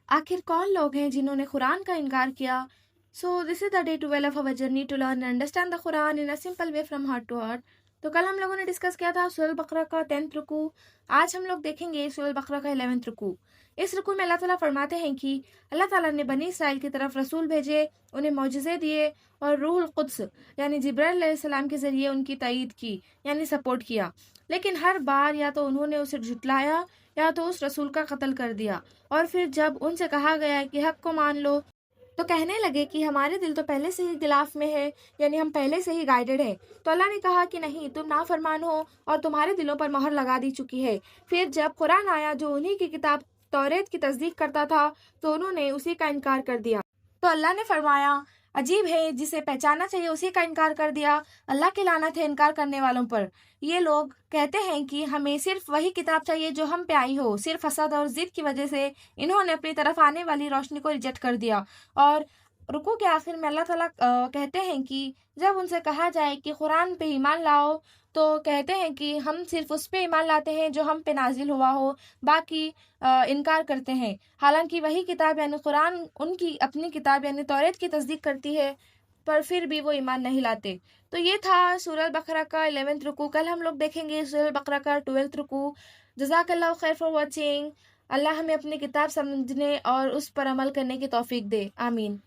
आखिर कौन लोग हैं जिन्होंने कुरान का इनकार किया? So this is the day 12 of our journey to learn and understand the Quran in a simple way from heart to heart. तो कल हम लोगों ने डिस्कस किया था सूरह बकरा का 10th रुकू। आज हम लोग देखेंगे सूरह बकरा का 11th रुकू। इस रुकू में अल्लाह ताला फरमाते हैं कि अल्लाह ताला ने बनी इसराइल की तरफ रसूल भेजे, उन्हें मौजज़े दिए और रूहुल कुद्स यानी जिब्राइल अलैहिस्सलाम के ज़रिए उनकी तईद की यानी सपोर्ट किया। लेकिन हर बार या तो उन्होंने उसे झुटलाया या तो उस रसूल का कत्ल कर दिया, और फिर जब उनसे कहा गया कि हक को मान लो तो कहने लगे कि हमारे दिल तो पहले से ही गिलाफ में है, यानी हम पहले से ही गाइडेड हैं। तो अल्लाह ने कहा कि नहीं, तुम नाफरमान हो और तुम्हारे दिलों पर मोहर लगा दी चुकी है। फिर जब कुरान आया जो उन्हीं की किताब तौरेत की तस्दीक करता था तो उन्होंने उसी का इनकार कर दिया। तो अल्लाह ने फरमाया, अजीब है, जिसे पहचाना चाहिए उसी का इनकार कर दिया। अल्लाह की लानत है इनकार करने वालों पर। ये लोग कहते हैं कि हमें सिर्फ वही किताब चाहिए जो हम पे आई हो। सिर्फ हसद और जिद की वजह से इन्होंने अपनी तरफ आने वाली रोशनी को रिजेक्ट कर दिया। और रुकू के आखिर में अल्लाह ताला कहते हैं कि जब उनसे कहा जाए कि कुरान पे ईमान लाओ तो कहते हैं कि हम सिर्फ उस पे ईमान लाते हैं जो हम पे नाजिल हुआ हो, बाकी इनकार करते हैं। हालांकि वही किताब यानी कुरान उनकी अपनी किताब यानी तौरेत की तस्दीक करती है, पर फिर भी वो ईमान नहीं लाते। तो ये था सूरह बकरा का 11th रुकू। कल हम लोग देखेंगे सूरह बकरा का 12th रुकू। जज़ाकल्लाहु खैर फॉर वॉचिंग। अल्लाह हमें अपनी किताब समझने और उस पर अमल करने की तौफीक दे, आमीन।